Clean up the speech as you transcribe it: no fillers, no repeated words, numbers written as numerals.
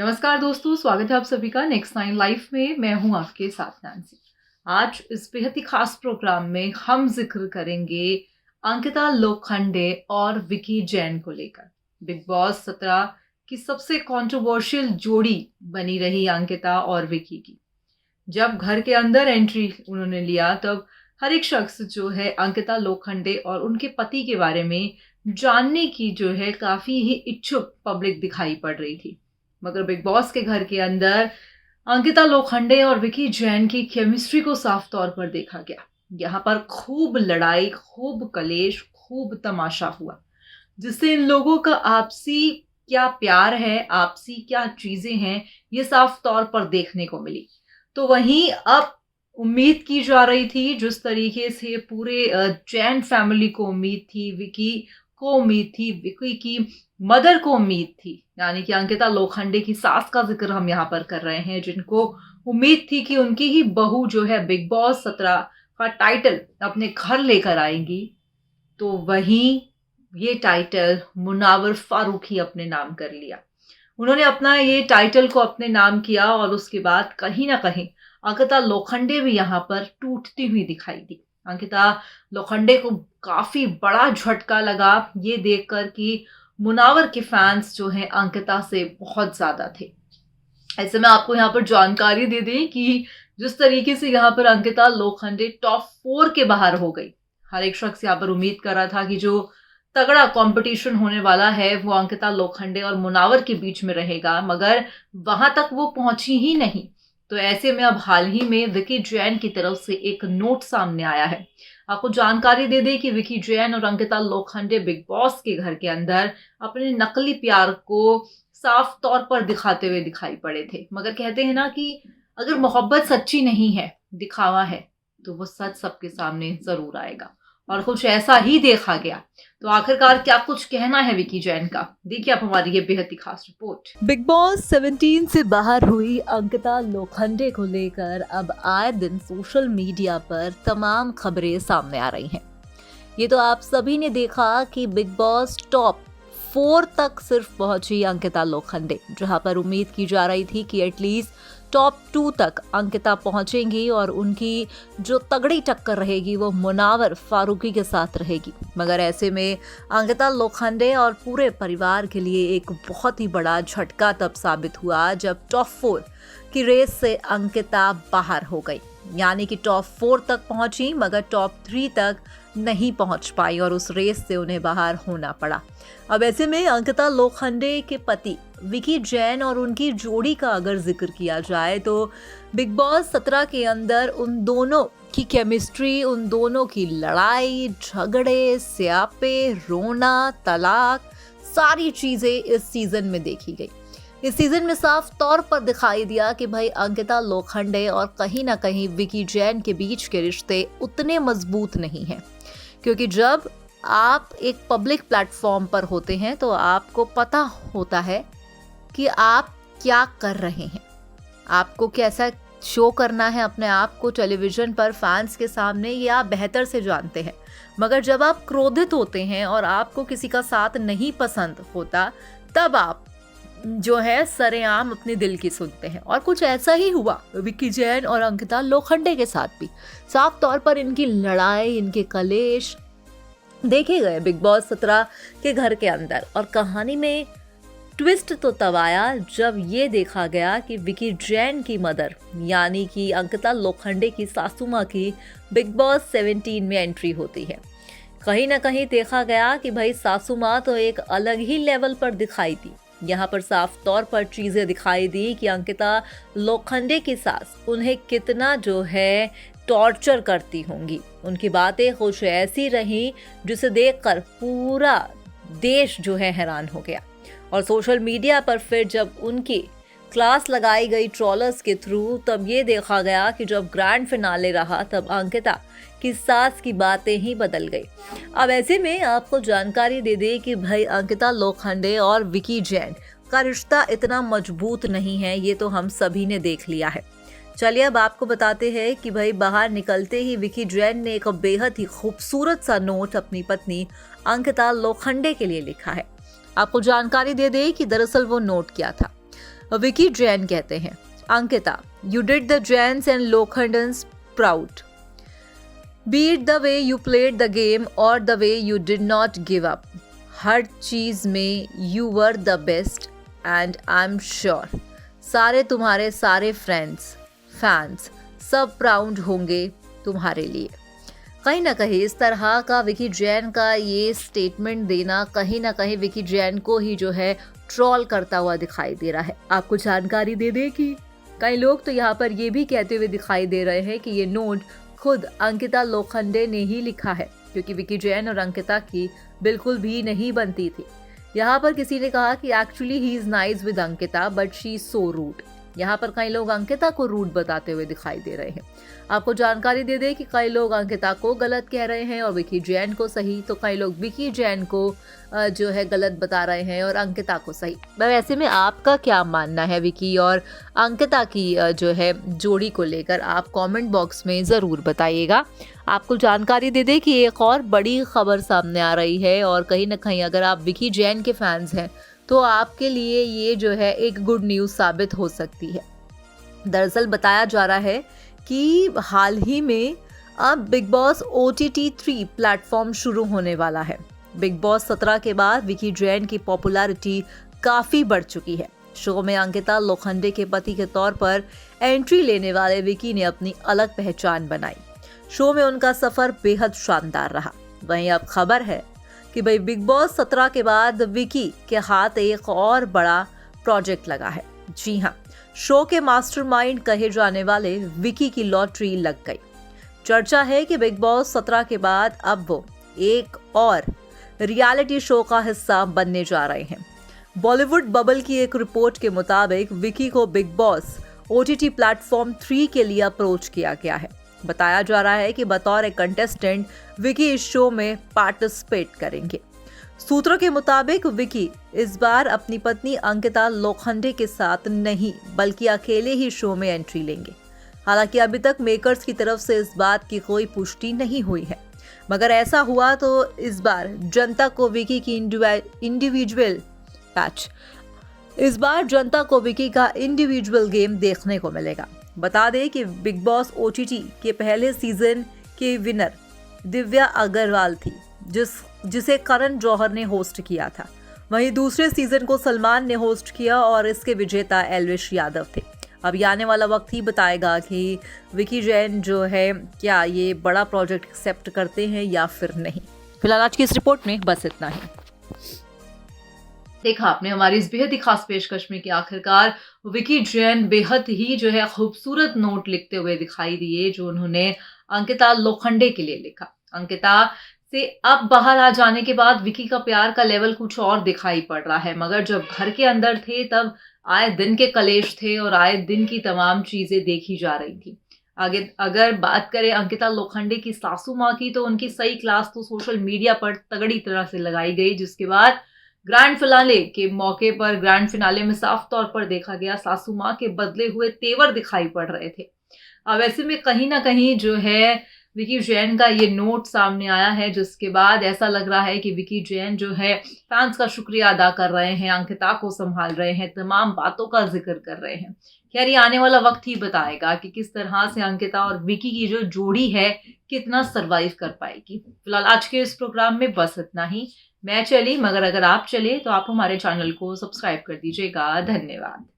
नमस्कार दोस्तों, स्वागत है आप सभी का नेक्स्ट नाइन लाइफ में। मैं हूं आपके साथ नैन्सी। आज इस बेहद ही खास प्रोग्राम में हम जिक्र करेंगे अंकिता लोखंडे और विकी जैन को लेकर। बिग बॉस 17 की सबसे कंट्रोवर्शियल जोड़ी बनी रही अंकिता और विकी की। जब घर के अंदर एंट्री उन्होंने लिया तब हर एक शख्स जो है अंकिता लोखंडे और उनके पति के बारे में जानने की जो है काफी ही इच्छुक पब्लिक दिखाई पड़ रही थी। मगर बिग बॉस के घर के अंदर अंकिता लोखंडे और विकी जैन की केमिस्ट्री को साफ तौर पर देखा गया। यहाँ पर खूब लड़ाई, खूब कलेश, खूब तमाशा हुआ, जिससे इन लोगों का आपसी क्या प्यार है, आपसी क्या चीजें हैं, ये साफ तौर पर देखने को मिली। तो वहीं अब उम्मीद की जा रही थी, जिस तरीके से पूरे जैन फैमिली को उम्मीद थी, विकी को उम्मीद थी, विकी की मदर को उम्मीद थी, यानी कि अंकिता लोखंडे की सास का जिक्र हम यहाँ पर कर रहे हैं, जिनको उम्मीद थी कि उनकी ही बहू जो है बिग बॉस 17 का टाइटल अपने घर लेकर आएंगी। तो वहीं ये टाइटल मुनावर फारूकी अपने नाम कर लिया। उन्होंने अपना ये टाइटल को अपने नाम किया और उसके बाद कहीं ना कहीं अंकिता लोखंडे भी यहाँ पर टूटती हुई दिखाई दी। अंकिता लोखंडे को काफी बड़ा झटका लगा ये देखकर कि मुनावर के फैंस जो हैं अंकिता से बहुत ज्यादा थे। ऐसे में आपको यहाँ पर जानकारी दे दें कि जिस तरीके से यहाँ पर अंकिता लोखंडे टॉप 4 के बाहर हो गई, हर एक शख्स यहाँ पर उम्मीद कर रहा था कि जो तगड़ा कंपटीशन होने वाला है वो अंकिता लोखंडे और मुनावर के बीच में रहेगा, मगर वहां तक वो पहुंची ही नहीं। तो ऐसे में अब हाल ही में विकी जैन की तरफ से एक नोट सामने आया है। आपको जानकारी दे दें कि विकी जैन और अंकिता लोखंडे बिग बॉस के घर के अंदर अपने नकली प्यार को साफ तौर पर दिखाते हुए दिखाई पड़े थे। मगर कहते हैं ना कि अगर मोहब्बत सच्ची नहीं है, दिखावा है, तो वो सच सबके सामने जरूर आएगा, और कुछ ऐसा ही देखा गया। तो आखिरकार क्या कुछ कहना है विकी जैन का, देखिए आप हमारी ये बेहद ही खास रिपोर्ट। बिग बॉस 17 से बाहर हुई अंकिता लोखंडे को लेकर अब आए दिन सोशल मीडिया पर तमाम खबरें सामने आ रही हैं। ये तो आप सभी ने देखा कि बिग बॉस टॉप 4 तक सिर्फ पहुंची अंकिता लोखंडे, जहां पर उम्मीद की जा रही थी कि एटलीस्ट टॉप 2 तक अंकिता पहुंचेंगी और उनकी जो तगड़ी टक्कर रहेगी वो मुनावर फारूकी के साथ रहेगी। मगर ऐसे में अंकिता लोखंडे और पूरे परिवार के लिए एक बहुत ही बड़ा झटका तब साबित हुआ जब टॉप 4 की रेस से अंकिता बाहर हो गई, यानी कि टॉप 4 तक पहुंची मगर टॉप 3 तक नहीं पहुंच पाई और उस रेस से उन्हें बाहर होना पड़ा। अब ऐसे में अंकिता लोखंडे के पति विकी जैन और उनकी जोड़ी का अगर जिक्र किया जाए तो बिग बॉस 17 के अंदर उन दोनों की केमिस्ट्री, उन दोनों की लड़ाई झगड़े, स्यापे, रोना, तलाक, सारी चीजें इस सीजन में देखी गई। इस सीजन में साफ तौर पर दिखाई दिया कि भाई अंकिता लोखंडे और कहीं ना कहीं विकी जैन के बीच के रिश्ते उतने मजबूत नहीं हैं, क्योंकि जब आप एक पब्लिक प्लेटफॉर्म पर होते हैं तो आपको पता होता है कि आप क्या कर रहे हैं, आपको कैसा शो करना है अपने आप को टेलीविजन पर फैंस के सामने, ये आप बेहतर से जानते हैं। मगर जब आप क्रोधित होते हैं और आपको किसी का साथ नहीं पसंद होता, तब आप जो है सरेआम अपने दिल की सुनते हैं। और कुछ ऐसा ही हुआ विकी जैन और अंकिता लोखंडे के साथ भी। साफ तौर पर इनकी लड़ाई, इनके कलेश देखे गए बिग बॉस 17 के घर के अंदर। और कहानी में ट्विस्ट तो तब आया जब ये देखा गया कि विकी जैन की मदर यानी कि अंकिता लोखंडे की सासू माँ की बिग बॉस 17 में एंट्री होती है। कहीं ना कहीं देखा गया कि भाई सासू माँ तो एक अलग ही लेवल पर दिखाई दी। यहाँ पर साफ तौर पर चीजें दिखाई दी कि अंकिता लोखंडे की सास उन्हें कितना जो है टॉर्चर करती होंगी। उनकी बातें कुछ ऐसी रही जिसे देखकर पूरा देश जो है हैरान हो गया। और सोशल मीडिया पर फिर जब उनकी क्लास लगाई गई ट्रोलर्स के थ्रू, तब ये देखा गया कि जब ग्रैंड फिनाले रहा तब अंकिता की सास की बातें ही बदल गई। अब ऐसे में आपको जानकारी दे दें कि भाई अंकिता लोखंडे और विकी जैन का रिश्ता इतना मजबूत नहीं है, ये तो हम सभी ने देख लिया है। चलिए अब आपको बताते हैं कि भाई बाहर निकलते ही विकी जैन ने एक बेहद ही खूबसूरत सा नोट अपनी पत्नी अंकिता लोखंडे के लिए लिखा है। आपको जानकारी दे दें कि दरअसल वो नोट क्या था। विकी जैन कहते हैं, Ankita, you did the Jains and Lokhandes proud. Be it the way you played the game or the way you did not give up. हर चीज़ में you were the best and I'm sure सारे तुम्हारे सारे फ्रेंड्स, फैंस सब proud होंगे तुम्हारे लिए. कहीं ना कहीं इस तरह का विकी जैन का ये स्टेटमेंट देना कहीं ना कहीं विकी जैन को ही जो है ट्रोल करता हुआ दिखाई दे रहा है. आपको जानकारी दे दे कि कई लोग तो यहाँ पर ये भी कहते हुए दिखाई दे रहे हैं कि ये नोट खुद अंकिता लोखंडे ने ही लिखा है, क्योंकि विकी जैन और अंकिता की बिल्कुल भी नहीं बनती थी. यहाँ पर किसी ने कहा कि actually he is nice with Ankita but she is so rude. यहाँ पर कई लोग अंकिता को रूड बताते हुए दिखाई दे रहे हैं. आपको जानकारी दे दें कि कई लोग अंकिता को गलत कह रहे हैं और विकी जैन को सही, तो कई लोग विकी जैन को जो है गलत बता रहे हैं और अंकिता को सही. वैसे में आपका क्या मानना है विकी और अंकिता की जो है जोड़ी को लेकर, आप कमेंट बॉक्स में ज़रूर बताइएगा. आपको जानकारी दे दें कि एक और बड़ी खबर सामने आ रही है और कहीं ना कहीं अगर आप विकी जैन के फैंस हैं तो आपके लिए ये जो है एक गुड न्यूज़ साबित हो सकती है. दरअसल बताया जा रहा है कि हाल ही में अब बिग बॉस OTT 3 प्लेटफॉर्म शुरू होने वाला है. बिग बॉस 17 के बाद विकी जैन की पॉपुलैरिटी काफ़ी बढ़ चुकी है. शो में अंकिता लोखंडे के पति के तौर पर एंट्री लेने वाले विकी ने अपनी अलग पहचान बनाई. शो में उनका सफ़र बेहद शानदार रहा. वहीं अब खबर है कि भाई बिग बॉस 17 के बाद विकी के हाथ एक और बड़ा प्रोजेक्ट लगा है. जी हाँ, शो के मास्टरमाइंड कहे जाने वाले विकी की लॉटरी लग गई. चर्चा है कि बिग बॉस 17 के बाद अब वो एक और रियलिटी शो का हिस्सा बनने जा रहे हैं. बॉलीवुड बबल की एक रिपोर्ट के मुताबिक विकी को बिग बॉस OTT प्लेटफॉर्म 3 के लिए अप्रोच किया गया है. बताया जा रहा है कि बतौर एक कंटेस्टेंट विकी इस शो में पार्टिसिपेट करेंगे. सूत्रों के मुताबिक विकी इस बार अपनी पत्नी अंकिता लोखंडे के साथ नहीं बल्कि अकेले ही शो में एंट्री लेंगे. हालांकि अभी तक मेकर्स की तरफ से इस बात की कोई पुष्टि नहीं हुई है, मगर ऐसा हुआ तो इस बार जनता को विकी की इंडिविजुअल गेम देखने को मिलेगा. बता दें कि बिग बॉस OTT के पहले सीजन के विनर दिव्या अग्रवाल थी, जिसे करण जौहर ने होस्ट किया था. वहीं दूसरे सीजन को सलमान ने होस्ट किया और इसके विजेता एल्विश यादव थे. अब ये आने वाला वक्त ही बताएगा कि विकी जैन जो है क्या ये बड़ा प्रोजेक्ट एक्सेप्ट करते हैं या फिर नहीं. फिलहाल आज की इस रिपोर्ट में बस इतना ही. देखा आपने हमारी इस बेहद ही खास पेशकश में कि आखिरकार विकी जैन बेहद ही जो है खूबसूरत नोट लिखते हुए दिखाई दिए जो उन्होंने अंकिता लोखंडे के लिए लिखा. अंकिता से अब बाहर आ जाने के बाद विकी का प्यार का लेवल कुछ और दिखाई पड़ रहा है, मगर जब घर के अंदर थे तब आए दिन के कलेश थे और आए दिन की तमाम चीजें देखी जा रही थी. आगे अगर बात करें अंकिता लोखंडे की सासू माँ की, तो उनकी सही क्लास तो सोशल मीडिया पर तगड़ी तरह से लगाई गई, जिसके बाद ग्रैंड फिनाले के मौके पर ग्रैंड फिनाले में साफ तौर पर देखा गया सासू माँ के बदले हुए तेवर दिखाई पड़ रहे थे. अब ऐसे में कहीं ना कहीं जो है विकी जैन का ये नोट सामने आया है, जिसके बाद ऐसा लग रहा है कि विकी जैन जो है फैंस का शुक्रिया अदा कर रहे हैं, अंकिता को संभाल रहे हैं, तमाम बातों का जिक्र कर रहे हैं. खैर ये आने वाला वक्त ही बताएगा कि किस तरह से अंकिता और विकी की जो जोड़ी है कितना सरवाइव कर पाएगी. फिलहाल आज के इस प्रोग्राम में बस इतना ही. मैं चली, मगर अगर आप चले तो आप हमारे चैनल को सब्सक्राइब कर दीजिएगा. धन्यवाद.